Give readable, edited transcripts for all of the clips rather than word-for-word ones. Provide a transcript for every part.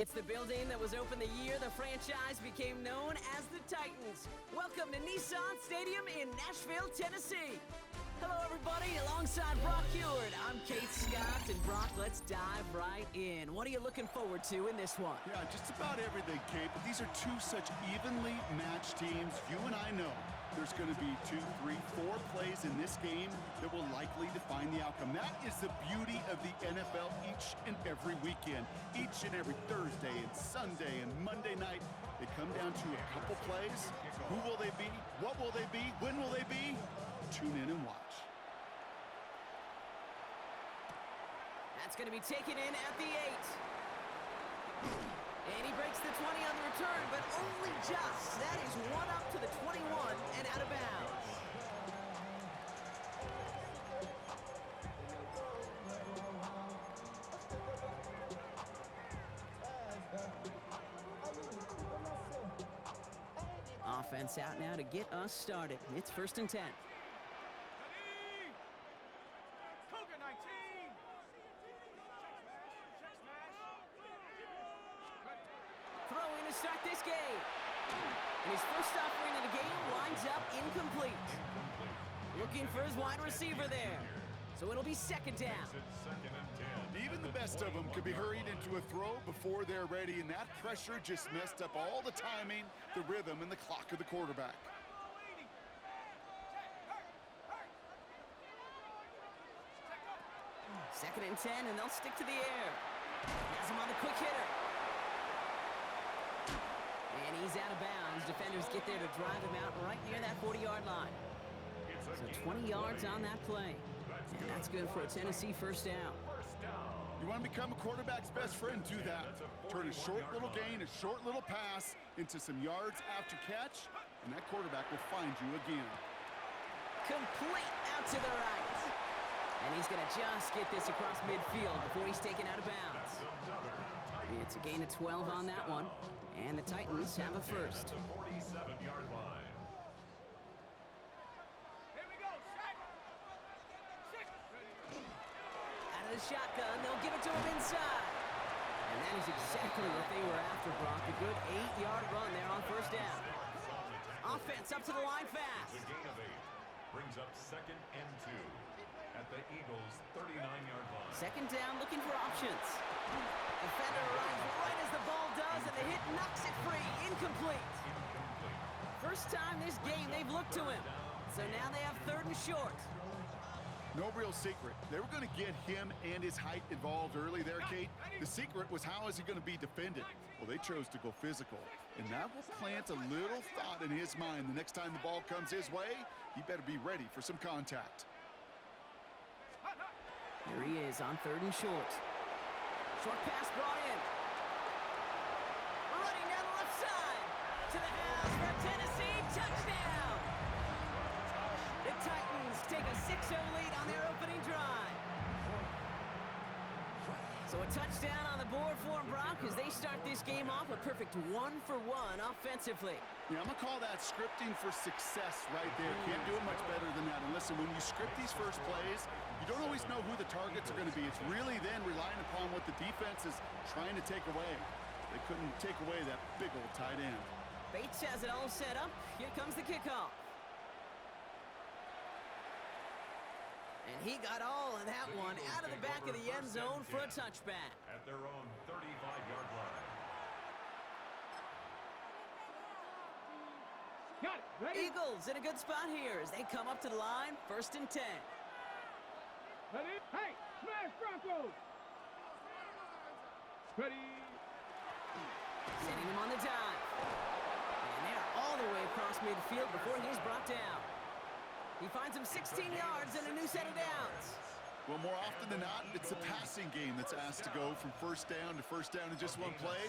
It's the building that was opened the year the franchise became known as the Titans. Welcome to Nissan Stadium in Nashville, Tennessee. Hello, everybody. Alongside Brock Heward, I'm Kate Scott. And Brock, let's dive right in. What are you looking forward to in this one? Yeah, just about everything, Kate. But these are two such evenly matched teams. You and I know there's going to be 2, 3, 4 plays in this game that will likely define the outcome. That is the beauty of the NFL each and every weekend. Each and every Thursday and Sunday and Monday night, they come down to a couple plays. Who will they be? What will they be? When will they be? Tune in and watch. That's going to be taken in at the 8. And he breaks the 20 on the return, but only just. That is one up to the 21 and out of bounds. Offense out now to get us started. It's 1st and 10. Throwing to start this game. And his first offering of the game winds up incomplete. Looking for his wide receiver there. So it'll be 2nd down. Even the best of them could be hurried into a throw before they're ready, and that pressure just messed up all the timing, the rhythm, and the clock of the quarterback. Second and 10, and they'll stick to the air. Has him on the quick hitter. And he's out of bounds. Defenders get there to drive him out right near that 40-yard line. So 20 yards on that play. And that's good for a Tennessee first down. You want to become a quarterback's best friend, do that. Turn a short little gain, a short little pass into some yards after catch, and that quarterback will find you again. Complete out to the right. And he's going to just get this across midfield before he's taken out of bounds. It's a gain of 12 on that one, and the Titans have a first. Out of the shotgun, they'll give it to him inside. And that is exactly what they were after, Brock. A good 8-yard run there on first down. Offense up to the line fast. The gain of 8 brings up 2nd and 2 at the Eagles' 39-yard line. 2nd down, looking for options. Defender arrives right as the ball does, and the hit knocks it free. Incomplete. First time this game they've looked to him. So now they have 3rd and short. No real secret. They were going to get him and his height involved early there, Kate. The secret was, how is he going to be defended? Well, they chose to go physical, and that will plant a little thought in his mind. The next time the ball comes his way, he better be ready for some contact. Here he is on 3rd and short. Short pass brought in. Running down the left side. To the house for Tennessee. Touchdown! The Titans take a 6-0 lead on their opening drive. So a touchdown on the board for them, Brock, as they start this game off a perfect 1-for-1 offensively. Yeah, I'm going to call that scripting for success right there. Can't do it much better than that. And listen, when you script these first plays, you don't always know who the targets are going to be. It's really then relying upon what the defense is trying to take away. They couldn't take away that big old tight end. Bates has it all set up. Here comes the kickoff. And he got all of that one out of the back of the end zone for a touchback. At their own 35-yard line. Got it. Ready? Eagles in a good spot here as they come up to the line. 1st and 10. Ready? Hey, smash Broncos! Ready? Sending him on the dive. And they're all the way across midfield before he's brought down. He finds him 16 yards and a new set of downs. Well, more often than not, it's the passing game that's asked to go from first down to first down in just one play.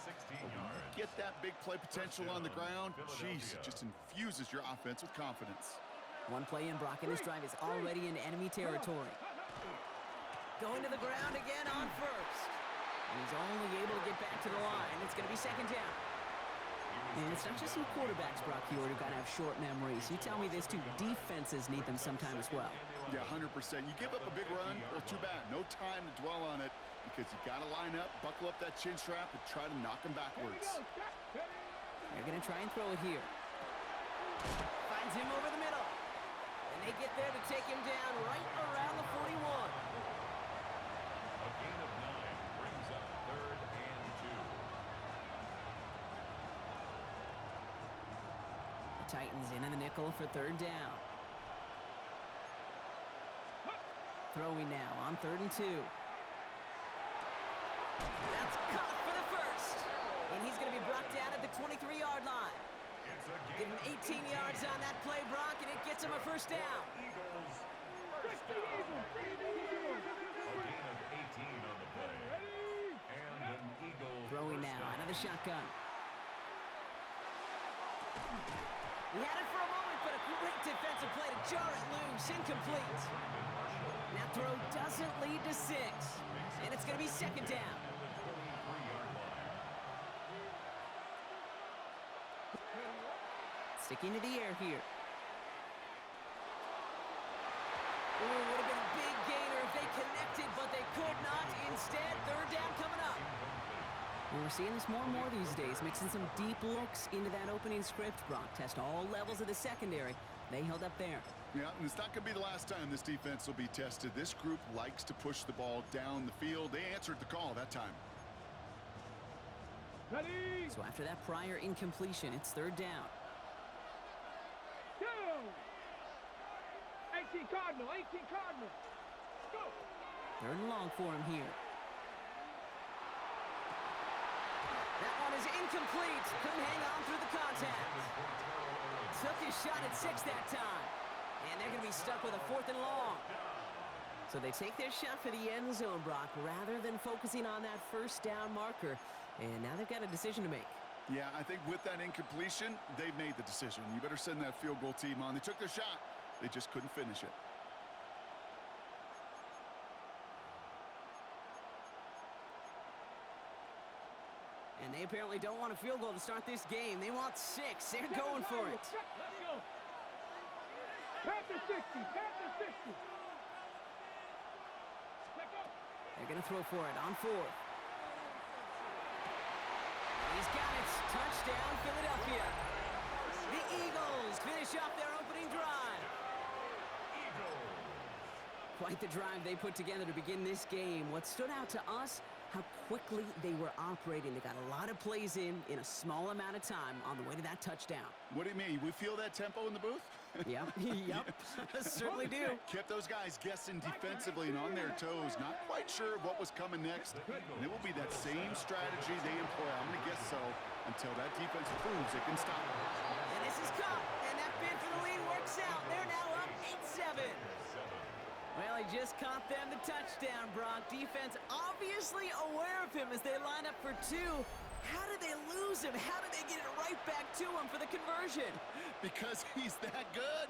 Get that big play potential on the ground. Jeez, it just infuses your offense with confidence. One play in, Brock, and this drive is already in enemy territory. Going to the ground again on first. And he's only able to get back to the line. It's going to be 2nd down. And it's not just some quarterbacks, Brock Heward, who got to have short memories. You tell me this, too. Defenses need them sometime as well. Yeah, 100%. You give up a big run, well, too bad. No time to dwell on it. You because you got to line up, buckle up that chin strap, and try to knock him backwards. They're going to try and throw it here. Finds him over the middle. And they get there to take him down right around the 41. A gain of 9 brings up 3rd and 2. The Titans in the nickel for 3rd down. Throwing now on 3rd and 2. That's caught for the first. And he's going to be brought down at the 23-yard line. Give him 18 yards on that play, Brock, and it gets him a first down. Eagles first down. A gain of 18 on the play. And an Eagle Throwing first now, down. another shotgun. He had it for a moment, but a great defensive play to jar it loose, incomplete. That throw doesn't lead to 6, and it's going to be 2nd down. Sticking to the air here. Ooh, would have been a big gainer if they connected, but they could not. Instead, 3rd down coming up. We're seeing this more and more these days, mixing some deep looks into that opening script. Brock test all levels of the secondary. They held up there. Yeah, and it's not going to be the last time this defense will be tested. This group likes to push the ball down the field. They answered the call that time. Ready? So after that prior incompletion, it's 3rd down. Go! 18 Cardinal, 18 Cardinal. Go! 3rd and long for him here. That one is incomplete. Couldn't hang on through the contact. Took his shot at 6 that time. And they're going to be stuck with a 4th and long. So they take their shot for the end zone, Brock, rather than focusing on that first down marker. And now they've got a decision to make. Yeah, I think with that incompletion, they've made the decision. You better send that field goal team on. They took their shot. They just couldn't finish it. And they apparently don't want a field goal to start this game. They want 6. They're going for it. Let's go. Panther 60, Panther 60. Let's go. They're going to throw for it on 4th. He's got it. Touchdown, Philadelphia. The Eagles finish off their opening drive. Quite the drive they put together to begin this game. What stood out to us, how quickly they were operating. They got a lot of plays in a small amount of time on the way to that touchdown. What do you mean? We feel that tempo in the booth? Yep, yep, certainly do. Kept those guys guessing defensively and on their toes, not quite sure of what was coming next. And it will be that same strategy they employ, I'm going to guess so, until that defense proves it can stop them. And this is caught, and that bid for the lead works out. They're now up 8-7. Well, he just caught them the touchdown, Brock. Defense obviously aware of him as they line up for 2. How did they lose him? How did they get it right back to him for the conversion? Because he's that good.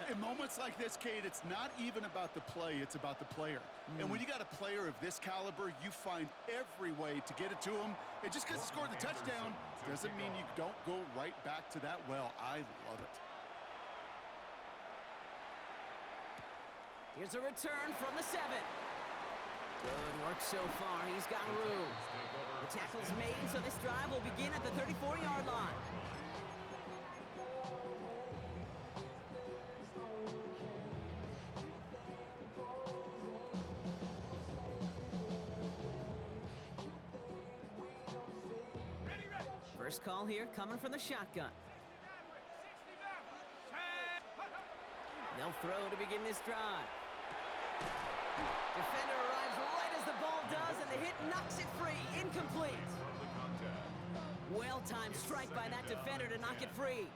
In moments like this, Kate, it's not even about the play, it's about the player. And when you got a player of this caliber, you find every way to get it to him. And just because he scored the touchdown doesn't mean you don't go right back to that well. I love it. Here's a return from the 7. Good work so far. He's got room. The tackle's made, so this drive will begin at the 34-yard line. First call here coming from the shotgun. They'll throw to begin this drive. Defender arrives right as the ball does, and the hit knocks it free. Incomplete. Well-timed strike by that defender to knock it free.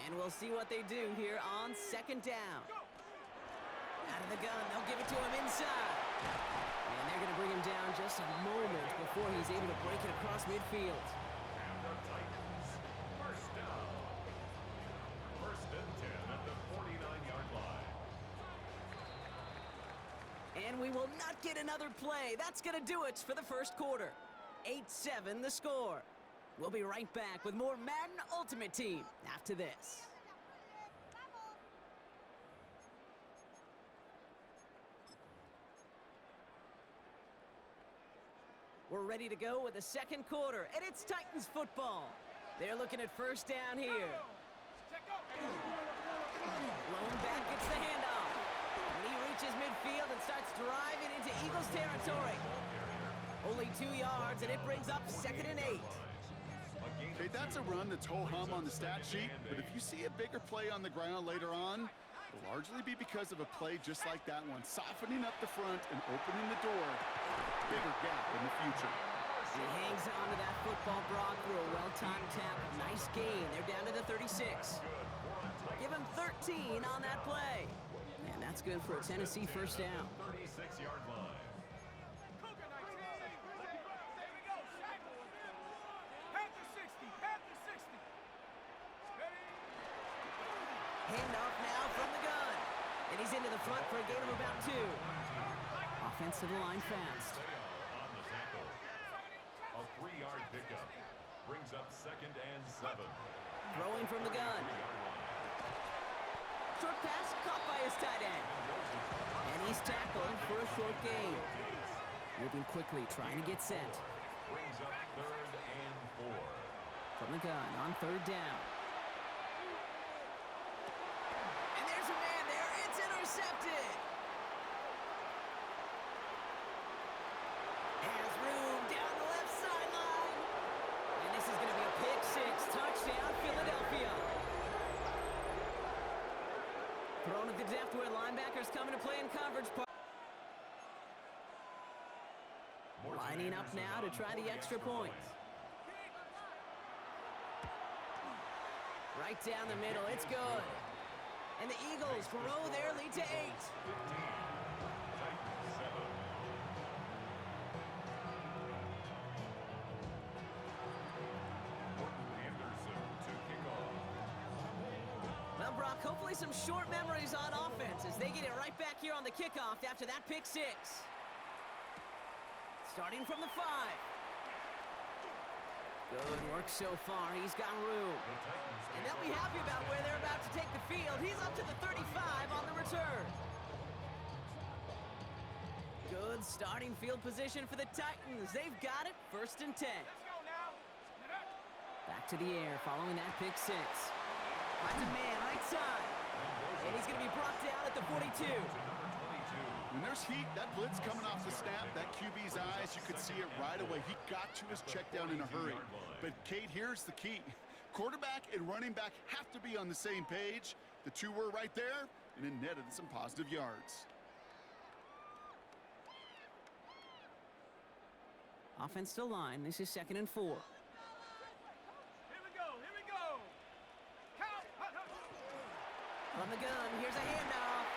And we'll see what they do here on 2nd down. Out of the gun, they'll give it to him inside. And they're going to bring him down just a moment before he's able to break it across midfield. And the Titans, first down. 1st and 10 at the 49-yard line. And we will not get another play. That's going to do it for the first quarter. 8-7 the score. We'll be right back with more Madden Ultimate Team after this. We're ready to go with the second quarter, and it's Titans football. They're looking at first down here. Lone back gets the handoff. And he reaches midfield and starts driving into Eagles territory. Only 2 yards, and it brings up 2nd and 8. Okay, that's a run that's ho-hum on the stat sheet, but if you see a bigger play on the ground later on, it'll largely be because of a play just like that one, softening up the front and opening the door. Bigger gap in the future. He hangs on to that football, Brock, through a well-timed tackle. Nice gain. They're down to the 36. Give him 13 on that play. And that's good for a Tennessee first down. 36-yard line. Handoff now from the gun. And he's into the front for a gain of about 2. Offensive line fast. On the tackle. A 3-yard pickup. Brings up 2nd and 7. Throwing from the gun. Short pass caught by his tight end. And he's tackled for a short gain. Moving quickly, trying to get set. Brings up 3rd and 4. From the gun on 3rd down. And there's a man there. It's intercepted. Has room down the left sideline. And this is going to be a pick 6. Touchdown, Philadelphia. Thrown at the depth where linebackers come into play in coverage. Lining up now to try the extra point. Right down the middle, it's good. And the Eagles grow their lead to 8. 15. Titans 7. Anderson to kick off. Well, Brock, hopefully some short memories on offense as they get it right back here on the kickoff after that pick 6. Starting from the 5. Good work so far. He's got room. And they'll be happy about where they're about to take the field. He's up to the 35 on the return. Good starting field position for the Titans. They've got it. 1st and 10. Back to the air following that pick 6. Finds a man right side. And he's going to be brought down at the 42. When there's heat, that blitz coming off the snap, that QB's eyes, you could see it right away. He got to his check down in a hurry. But, Kate, here's the key. Quarterback and running back have to be on the same page. The two were right there, and it netted some positive yards. Offense to line. This is 2nd and 4. Here we go. From the gun, here's a handoff.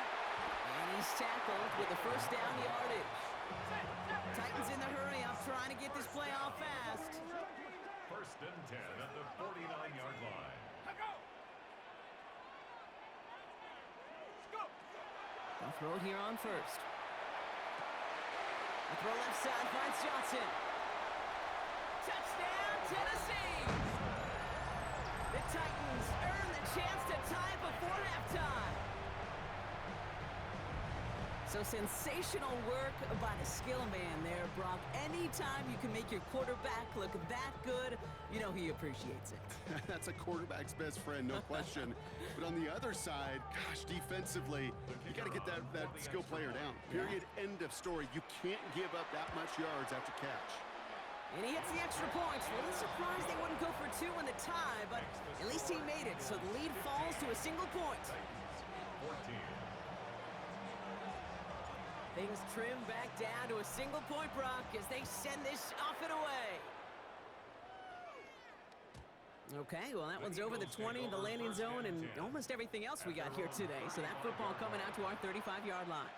And he's tackled with the first down yardage. Titans in the hurry up, trying to get this play off fast. 1st and 10 at the 49-yard line. They'll throw it here on 1st. A throw left side finds Johnson. Touchdown, Tennessee! The Titans earn the chance to tie before halftime. So sensational work by the skill man there, Brock. Anytime you can make your quarterback look that good, you know he appreciates it. That's a quarterback's best friend, no question. But on the other side, gosh, defensively, you got to get that skill player down. Period, end of story. You can't give up that much yards after catch. And he hits the extra points. A little surprised they wouldn't go for 2 in the tie, but at least he made it. So the lead falls to a single point. 14. Things trim back down to a single point, Brock, as they send this off and away. Okay, well, that one's over the 20, the landing zone, and almost everything else we got here today. So that football coming out to our 35-yard line.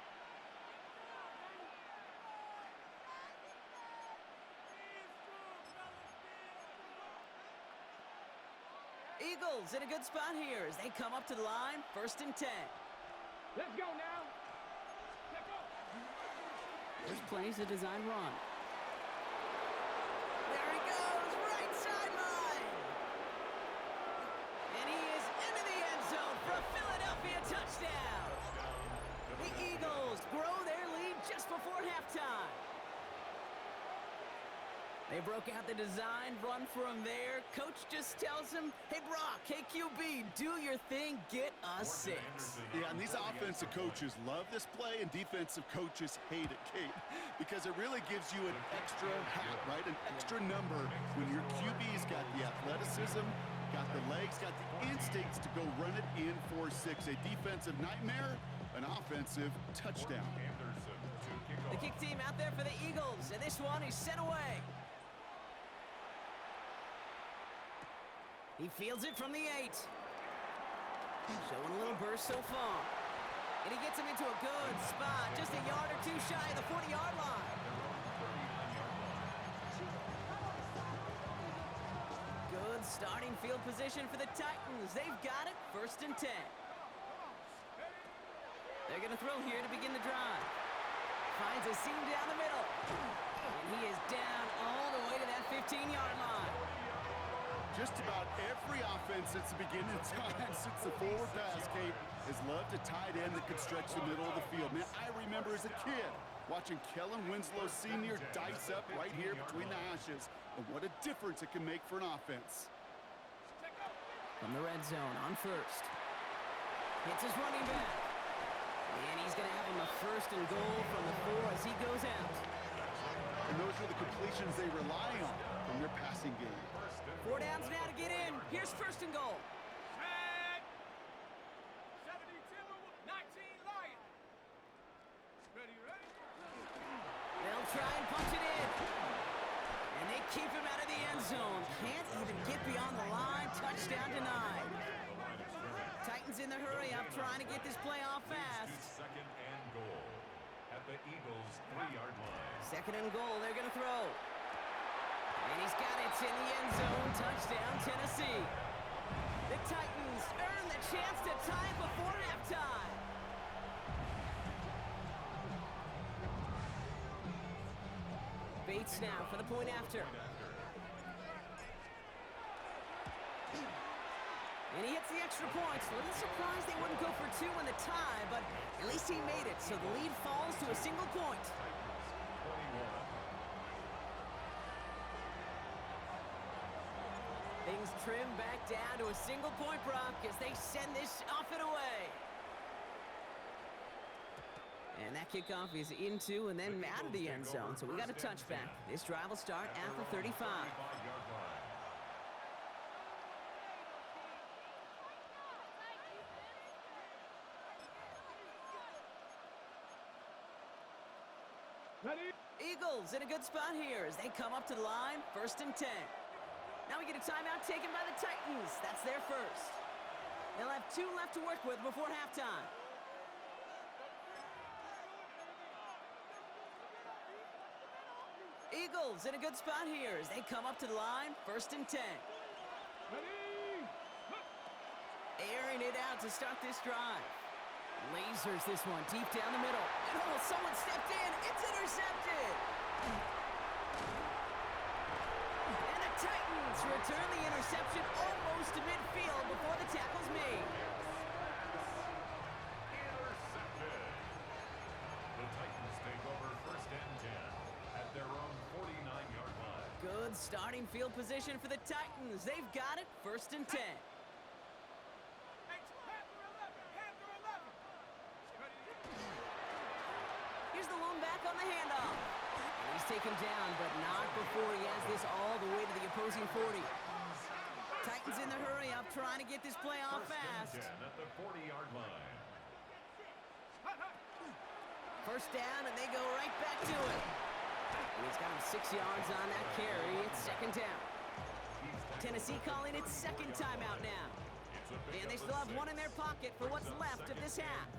Eagles in a good spot here as they come up to the line, 1st and 10. Let's go now. This play's a design run. There he goes, right sideline. And he is into the end zone for a Philadelphia touchdown. The Eagles grow their lead just before halftime. They broke out the design run for him there. Coach just tells him, hey, Brock, hey, QB, do your thing, get a 6. Yeah, and these offensive coaches love this play, and defensive coaches hate it, Kate, because it really gives you an extra hat, right? An extra number when your QB's got the athleticism, got the legs, got the instincts to go run it in for 6. A defensive nightmare, an offensive touchdown. The kick team out there for the Eagles, and this one is sent away. He fields it from the 8. Showing a little burst so far. And he gets him into a good spot, just a yard or two shy of the 40-yard line. Good starting field position for the Titans. They've got it, 1st and 10. They're going to throw here to begin the drive. Finds a seam down the middle. And he is down all the way to that 15-yard line. Just about every offense since the beginning of time, since the forward pass, Kate, has loved a tight end that could stretch the middle of the field. Man, I remember as a kid watching Kellen Winslow Sr. dice up right here between the hashes. And what a difference it can make for an offense. From the red zone on 1st. Hits his running back. And he's going to have him a 1st and goal from the 4 as he goes out. And those are the completions they rely on from their passing game. 4 downs now to get in. Here's 1st and goal. Set. 72, 19 Lions. Ready? They'll try and punch it in. And they keep him out of the end zone. Can't even get beyond the line. Touchdown denied. Titans in the hurry up, trying to get this play off fast. 2nd and goal at the Eagles' 3-yard line. 2nd and goal, they're going to throw. And he's got it in the end zone. Touchdown, Tennessee. The Titans earn the chance to tie it before halftime. Bates now for the point after. And he hits the extra points. A little surprised they wouldn't go for 2 in the tie, but at least he made it, so the lead falls to a single point. Things trim back down to a single point, Brock, as they send this off and away. And that kickoff is into and then out of the end zone, so we got a touchback. This drive will start at the 35. Ready? Eagles in a good spot here as they come up to the line, 1st and 10. Now we get a timeout taken by the Titans. That's their 1st. They'll have 2 left to work with before halftime. Eagles in a good spot here as they come up to the line, 1st and 10. Ready? Airing it out to start this drive. Lasers this one deep down the middle. And almost someone stepped in. It's intercepted. And the Titans return the interception almost to midfield before the tackle's made. Intercepted. The Titans take over 1st and 10 at their own 49-yard line. Good starting field position for the Titans. They've got it, 1st and 10. Here's the lone back on the handoff. And he's taken down, but not before he has this all the way to the opposing 40. Titans in the hurry up, trying to get this play off 1st and fast. 10 at the 40-yard line. 1st down, and they go right back to it. And he's got him 6 yards on that carry. It's 2nd down. Tennessee calling it 2nd timeout now. And they still have 1 in their pocket for what's left of this half.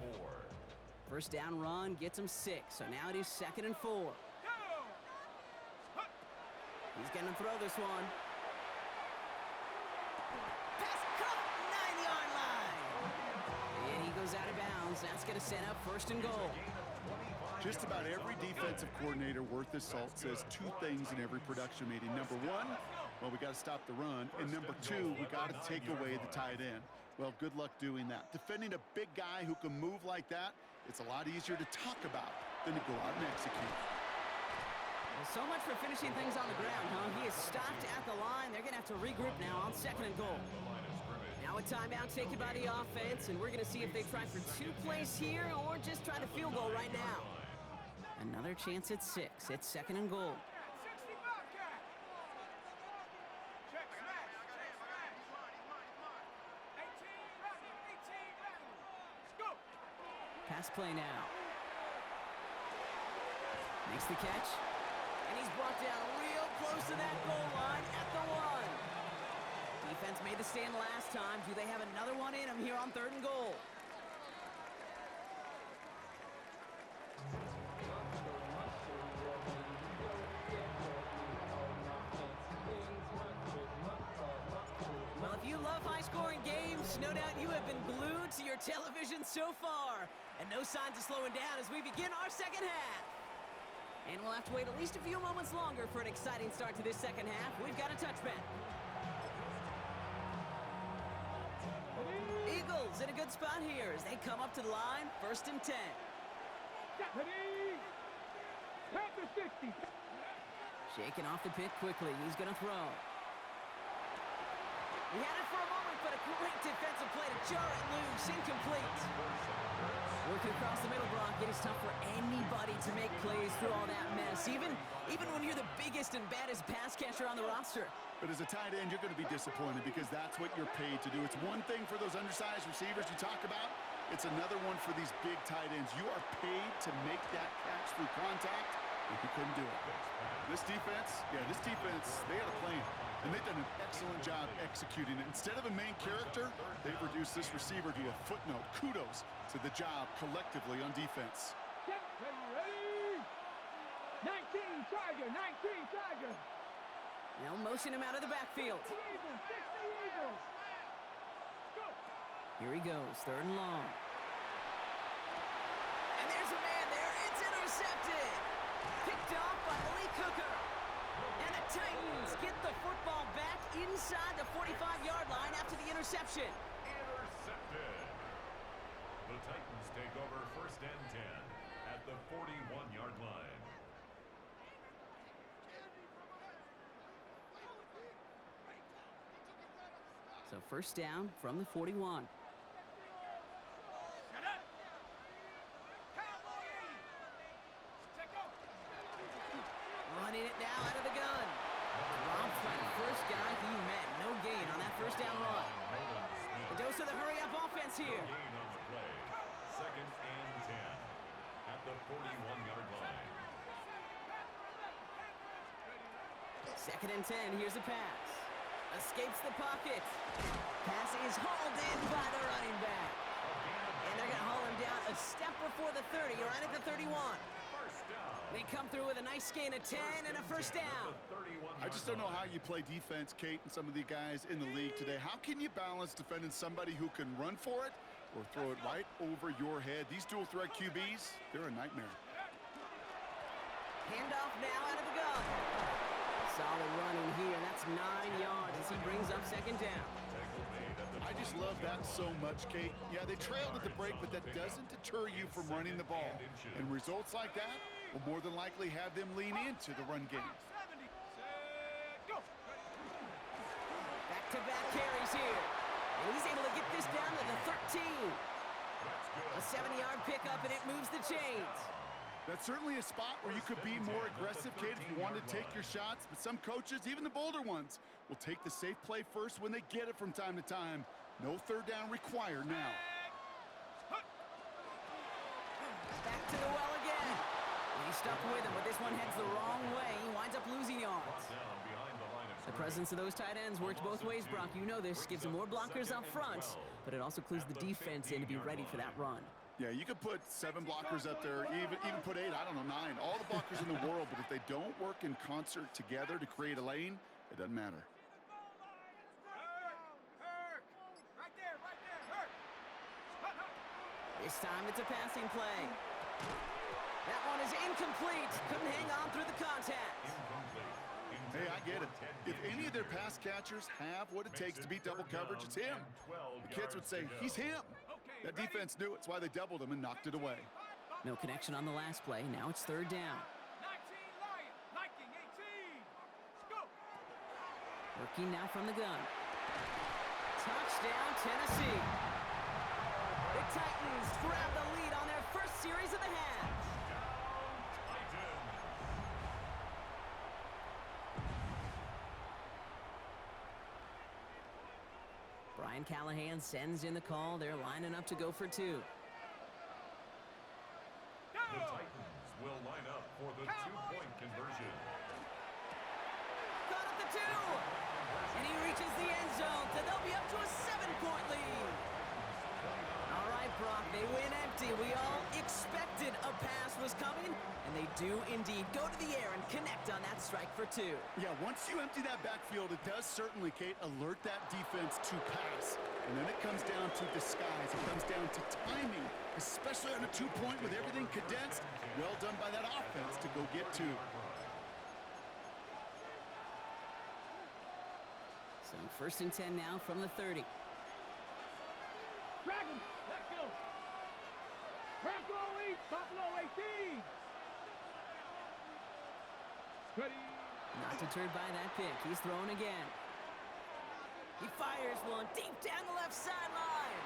1st down run gets him 6, so now it is 2nd and 4. He's going to throw this one. Pass caught, 9-yard line. And he goes out of bounds. That's going to set up 1st and goal. Just about every defensive coordinator worth his salt says 2 things in every production meeting. Number 1, well, we got to stop the run. And number 2, we got to take away the tight end. Well, good luck doing that. Defending a big guy who can move like that, it's a lot easier to talk about than to go out and execute. So much for finishing things on the ground, huh? He is stopped at the line. They're going to have to regroup now on 2nd and goal. Now a timeout taken by the offense, and we're going to see if they try for 2 plays here or just try to field goal right now. Another chance at 6. It's 2nd and goal. 60 Bobcat. Check smash. Check smash. 18 left. Go. Pass play now. Makes the catch. And he's brought down real close to that goal line at the 1. Defense made the stand last time. Do they have another one in them here on 3rd and goal? Well, if you love high-scoring games, no doubt you have been glued to your television so far. And no signs of slowing down as we begin our 2nd half. And we'll have to wait at least a few moments longer for an exciting start to this 2nd half. We've got a touchback. Eagles in a good spot here as they come up to the line. 1st and 10. Ready. Panther 60. Shaking off the pick quickly. He's going to throw. He had it for a moment, but a great defensive play to jar it loose. Incomplete. Working across the middle, Brock, it is tough for anybody to make plays through all that mess, even when you're the biggest and baddest pass catcher on the roster. But as a tight end, you're going to be disappointed because that's what you're paid to do. It's one thing for those undersized receivers you talk about. It's another one for these big tight ends. You are paid to make that catch through contact, and he couldn't do it. This defense, they had a plan. And they've done an excellent job executing it. Instead of a main character, they've reduced this receiver to a footnote. Kudos to the job collectively on defense. Ready. 19 Tiger. 19 Tiger. Now motion him out of the backfield. 60 Eagles. Go. Here he goes, 3rd and long. And there's a man there. It's intercepted. Picked off by Lee Cooker. And the Titans get the football back inside the 45-yard line after the interception. Intercepted. The Titans take over 1st and 10 at the 41-yard line. So 1st down from the 41. Shut up. Cowboy 80. Check go. Running it now out of the gun. Rob's by the first guy he met. No gain on that 1st down run. A dose of the hurry-up offense here. Gain on the play. 2nd and 10 at the 41-yard line. 2nd and 10. Here's a pass. Escapes the pocket. Pass is hauled in by the running back. And they're going to haul him down a step before the 30, right at the 31. First down. They come through with a nice gain of 10 and a 1st down. I just don't know how you play defense, Kate, and some of the guys in the league today. How can you balance defending somebody who can run for it or throw it right over your head? These dual threat QBs, they're a nightmare. Handoff now out of the gun. Solid running here. That's 9 yards as he brings up 2nd down. I just love that so much, Kate. Yeah, they trailed at the break, but that doesn't deter you from running the ball. And results like that will more than likely have them lean into the run game. 70. Set. Go. Back-to-back carries here. And he's able to get this down to the 13. A 70-yard pickup, and it moves the chains. That's certainly a spot where you could be more aggressive, Kate, if you want to take your shots. But some coaches, even the bolder ones, will take the safe play first when they get it from time to time. No 3rd down required now. Back to the well again. And he's stuck with him, but this one heads the wrong way. He winds up losing yards. The presence of those tight ends works both ways, Brock. You know this. Gives them more blockers up front, but it also clues the defense in to be ready for that run. Yeah, you could put 7 blockers up there, even put 8, I don't know, 9. All the blockers in the world, but if they don't work in concert together to create a lane, it doesn't matter. Hurt. Right there. Hurt. This time it's a passing play. That one is incomplete. Couldn't hang on through the contact. Hey, I get it. If any of their pass catchers have what it takes to beat double coverage, it's him. The kids would say, he's him. That defense knew it. It's why they doubled him and knocked it away. No connection on the last play. Now it's 3rd down. 19 Lion. Like it. Working now from the gun. Touchdown, Tennessee. The Titans grab the lead on their first series of the half. Brian Callahan sends in the call. They're lining up to go for two. The Titans will line up for the two-point conversion. Caught at the two. And he reaches the end zone, so they'll be up to a 7-point lead. All right, Brock, they win empty. We all expected a pass was coming, and they do indeed go to the air and connect on that strike for two. Yeah, once you empty that backfield, it does certainly, Kate, alert that defense to pass. And then it comes down to disguise. It comes down to timing, especially on a two-point with everything condensed. Well done by that offense to go get two. So 1st and 10 now from the 30. Dragon, let's go. Bravo 8, Buffalo 18. Ready. Not deterred by that pick. He's throwing again. He fires one deep down the left sideline.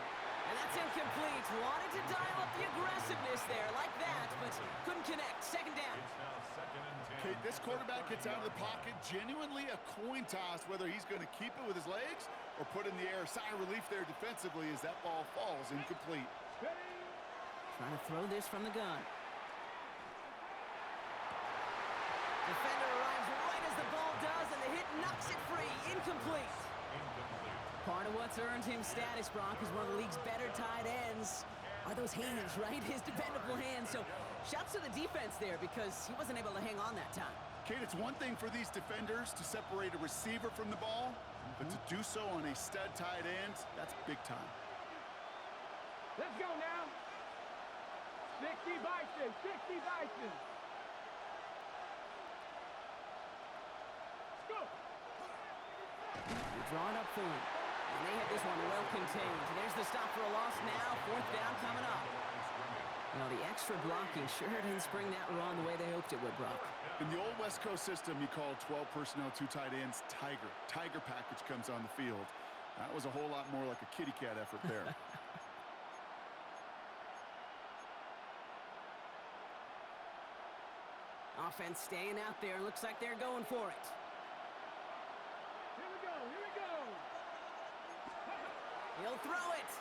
And that's incomplete. Wanted to dial up the aggressiveness there like that, but couldn't connect. Second down. It's now 2nd and 10. Kate, this quarterback gets out of the pocket, genuinely a coin toss, whether he's going to keep it with his legs or put in the air. Sigh of relief there defensively as that ball falls incomplete. Ready. Trying to throw this from the gun. Defender arrives right as the ball does, and the hit knocks it free. Incomplete. Part of what's earned him status, Brock, is one of the league's better tight ends. Are those hands, right? His dependable hands. So shouts to the defense there because he wasn't able to hang on that time. Kate, it's one thing for these defenders to separate a receiver from the ball, but to do so on a stud tight end, that's big time. Let's go now. 60 Bison, 60 Bison. Go. They draw it up for him. And they have this one well contained. There's the stop for a loss now. 4th down coming up. Now the extra blocking sure didn't spring that run the way they hoped it would, Brock. In the old West Coast system, you called 12 personnel, 2 tight ends, Tiger. Tiger package comes on the field. That was a whole lot more like a kitty cat effort there. Offense staying out there. Looks like they're going for it. Here we go, here we go. He'll throw it.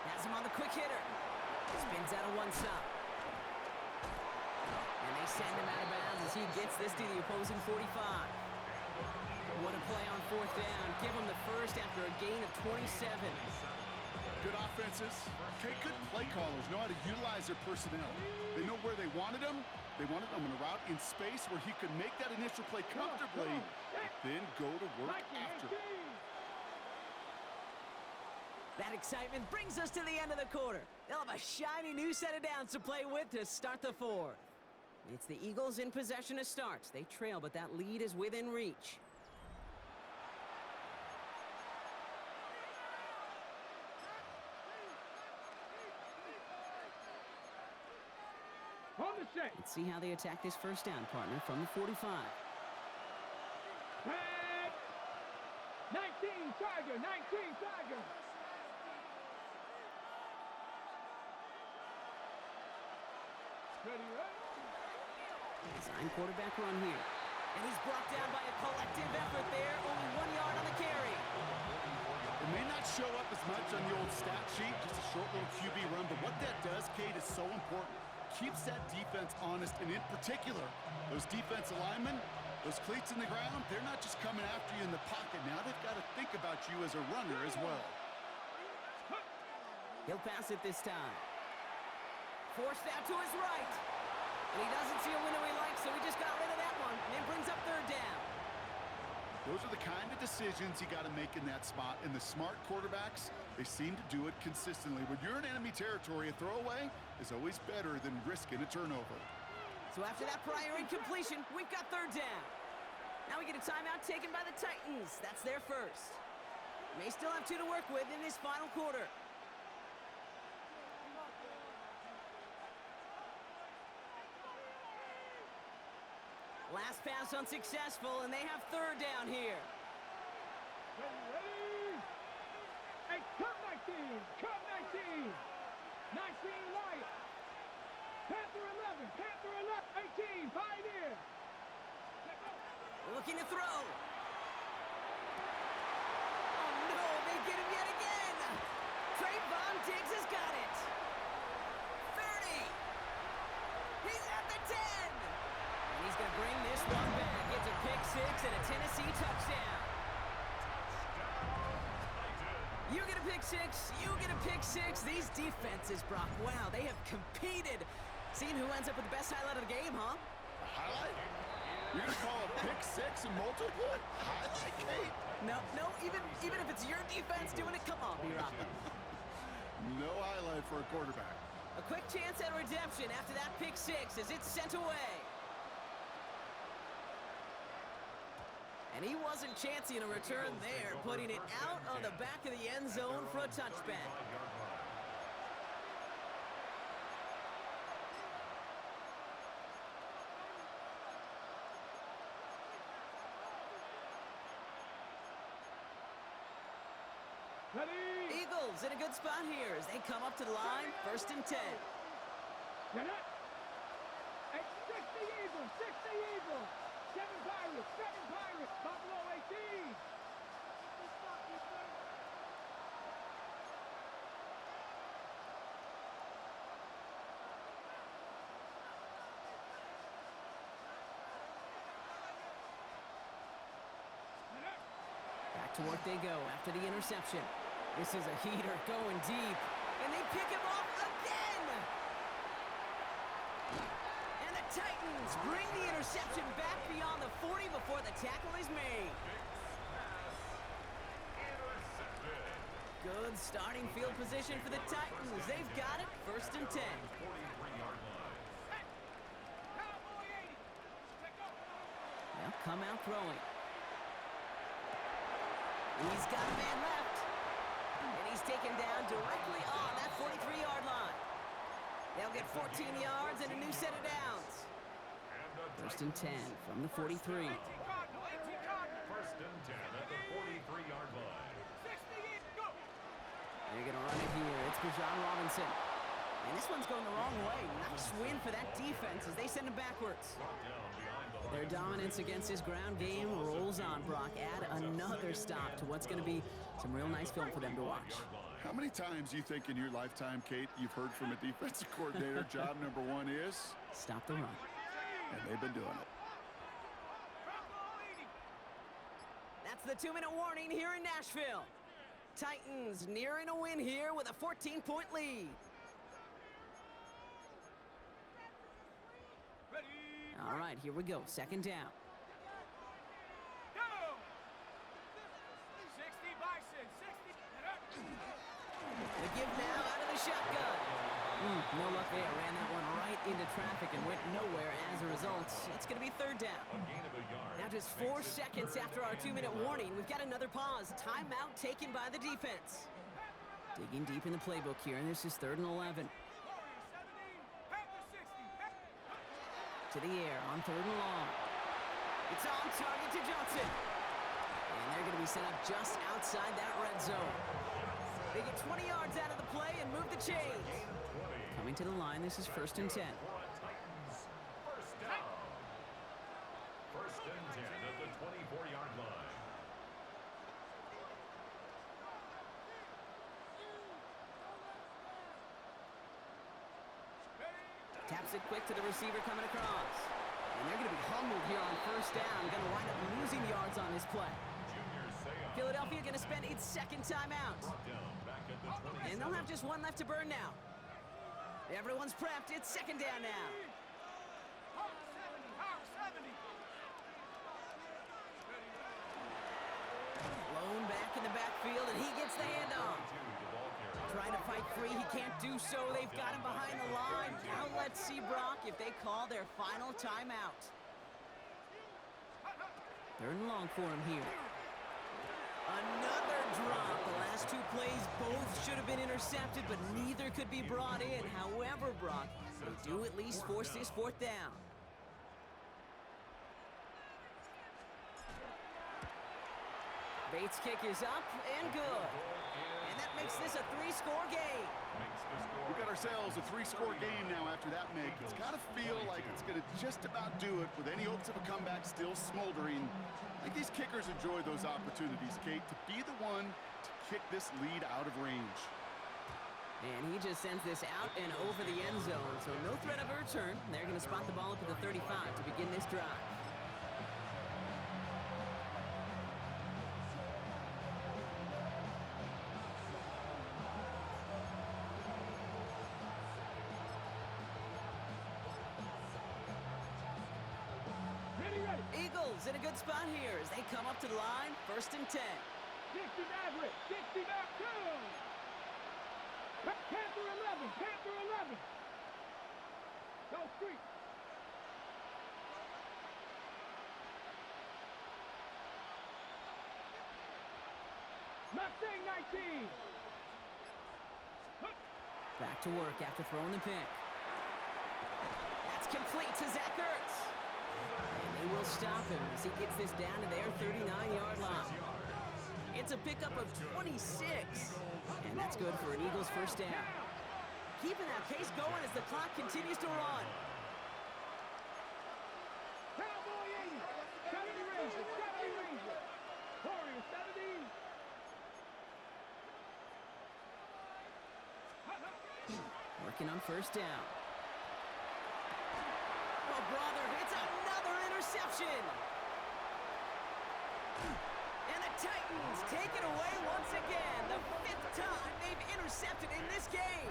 Has him on the quick hitter. Spins out of one stop. And they send him out of bounds as he gets this to the opposing 45. What a play on 4th down. Give him the first after a gain of 27. Good offenses. Okay, good play callers know how to utilize their personnel. They know where they wanted them. They wanted them in a route in space where he could make that initial play comfortably, but then go to work after. That excitement brings us to the end of the quarter. They'll have a shiny new set of downs to play with to start the 4th. It's the Eagles in possession to start. They trail, but that lead is within reach. On the set. Let's see how they attack this first down, partner, from the 45. Back. 19 Tiger, 19 Tiger. Ready, ready. Design quarterback run here. And he's brought down by a collective effort there. Only 1 yard on the carry. It may not show up as much on the old stat sheet, just a short little QB run, but what that does, Kate, is so important. Keeps that defense honest, and in particular, those defensive linemen, those cleats in the ground, they're not just coming after you in the pocket. Now they've got to think about you as a runner as well. He'll pass it this time. Forced out to his right. And he doesn't see a window he likes, so he just got rid of that one. And brings up 3rd down. Those are the kind of decisions you got to make in that spot. And the smart quarterbacks, they seem to do it consistently. When you're in enemy territory, a throwaway is always better than risking a turnover. So after that prior incompletion, we've got 3rd down. Now we get a timeout taken by the Titans. That's their first. May still have 2 to work with in this final quarter. Last pass unsuccessful, and they have third down here. Ready? Hey, come 19! Come 19! 19 Wyatt! Panther 11! Panther 11! 18! Pioneer! Looking to throw. Oh, no, they get him yet again. Trayvon Diggs has got it. 30. He's at the 10. And he's going to bring this one back. It's a pick six and a Tennessee touchdown. You get a pick six. You get a pick six. These defenses, Brock, wow, they have competed. Seeing who ends up with the best highlight of the game, huh? Highlight? You're going to call a pick six and multiple? Highlight, Kate? No, even if it's your defense doing it, come on, B-Rock. No highlight for a quarterback. A quick chance at redemption after that pick six as it's sent away. And he wasn't chancing a return there, putting it out on the back of the end zone for a touchback. Ready? Eagles in a good spot here as they come up to the line, 1st and 10. Get it? Hey, 60 Eagles! 60 Eagles! 7 Pirates! 7 Pirates! Buffalo 18! Back to work they go after the interception. This is a heater going deep, and they pick him off again! And the Titans bring the interception back beyond the 40 before the tackle is made. Good starting field position for the Titans. They've got it, 1st and 10. They'll come out throwing. He's got a man left. And he's taken down directly on that 43-yard line. They'll get 14 yards and a new set of downs. 1st and 10 from the 43. 1st and 10 at the 43-yard line. They're going to run it here. It's Bijan Robinson. And this one's going the wrong way. Nice win for that defense as they send him backwards. Their dominance against his ground game rolls on, Brock. Add another stop to what's going to be some real nice film for them to watch. How many times do you think in your lifetime, Kate, you've heard from a defensive coordinator, job number one is? Stop the run. And they've been doing it. That's the 2-minute warning here in Nashville. Titans nearing a win here with a 14-point lead. All right, here we go. 2nd down. Go! 60 Bison, 60. The give now out of the shotgun. No luck there. Ran that one right into traffic and went nowhere as a result. It's going to be 3rd down. Now just 4 seconds after our 2-minute warning, we've got another pause. Timeout taken by the defense. Digging deep in the playbook here, and this is 3rd and 11. To the air on 3rd and long. It's on target to Johnson. And they're going to be set up just outside that red zone. They get 20 yards out of the play and move the chains. Coming to the line, this is 1st and 10. 1st down. 1st and 10 at the 24-yard line. Taps it quick to the receiver coming across. And they're going to be humbled here on 1st down. Going to wind up losing yards on this play. Philadelphia going to spend its 2nd timeout. And they'll have just one left to burn now. Everyone's prepped. It's 2nd down now. Blown back in the backfield, and he gets the handoff. Trying to fight free, he can't do so. They've got him behind the line. Now let's see, Brock, if they call their final timeout. 3rd and long for him here. Another drop. The last 2 plays both should have been intercepted, but neither could be brought in. However, Brock, they do at least force this 4th down. Bates' kick is up and good. And that makes this a 3-score game. We've got ourselves a 3-score game now after that make. It's got to feel like it's going to just about do it with any hopes of a comeback still smoldering. I think these kickers enjoy those opportunities, Kate, to be the one to kick this lead out of range. And he just sends this out and over the end zone, so no threat of a return. They're going to spot the ball up at the 35 to begin this drive. Eagles in a good spot here as they come up to the line, 1st and 10. 60 Maverick, 60 back, go! Panther 11, Panther 11. Go street. Mustang 19. Back to work after throwing the pick. That's complete to Zach Ertz. And they will stop him as he gets this down to their 39-yard line. It's a pickup of 26. And that's good for an Eagles first down. Keeping that pace going as the clock continues to run. Cowboy 80. 70 Ranger, 70 Ranger. Warrior 70. Working on first down. Oh, brother, it's another interception. And the Titans take it away once again. The 5th time they've intercepted in this game.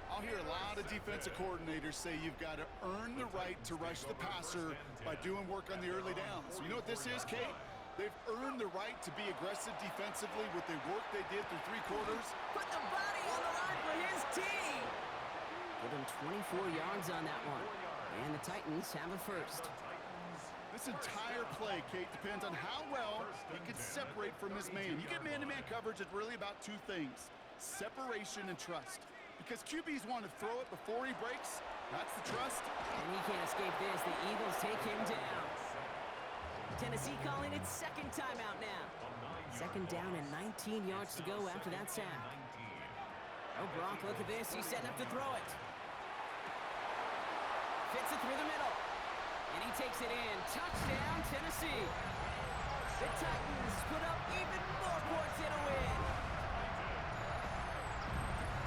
I'll hear a lot of defensive coordinators say you've got to earn the right to rush the passer by doing work on the early downs. You know what this is, Kate? They've earned the right to be aggressive defensively with the work they did through 3 quarters. Put the body on the line for his team. Give him 24 yards on that one. And the Titans have a first. This entire play, Kate, depends on how well he can separate from his man. You get man-to-man coverage, it's really about 2 things: separation and trust. Because QBs want to throw it before he breaks. That's the trust. And he can't escape this. The Eagles take him down. Tennessee calling its 2nd timeout now. 2nd down and 19 yards to go after that sack. Oh, Brock, look at this. He's setting up to throw it. Fits it through the middle. And he takes it in. Touchdown, Tennessee. The Titans put up even more points in a win.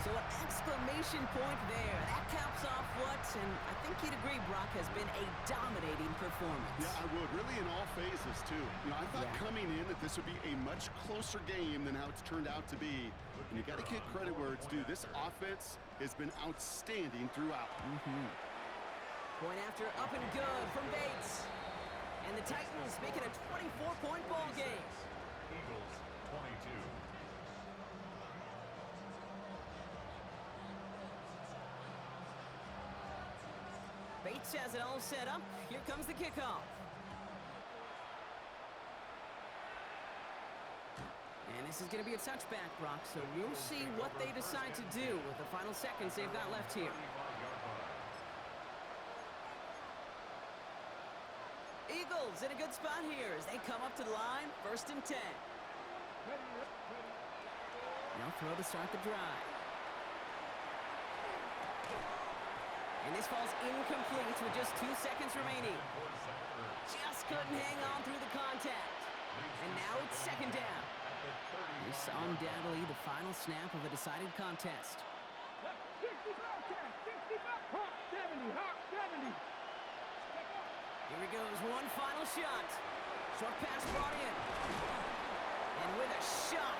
So an exclamation point there. That caps off what, and I think you'd agree, Brock, has been a dominating performance. Yeah, I would. Really in all phases, too. You know, I thought coming in that this would be a much closer game than how it's turned out to be. And you got to give credit where it's due. This offense has been outstanding throughout. Point after up and good from Bates. And the Titans make it a 24-point ball game. Eagles 22. Bates has it all set up. Here comes the kickoff. And this is going to be a touchback, Brock, so we'll see what they decide to do with the final seconds they've got left here. Eagles in a good spot here as they come up to the line, 1st and 10. Now throw to start the drive. And this falls incomplete with just 2 seconds remaining. Just couldn't hang on through the contact. And now it's 2nd down. This is undoubtedly the final snap of a decided contest. 60 Bobcat, 60 Hawk 70, Hawk 70. Here he goes, one final shot. Short pass brought in. And with a shot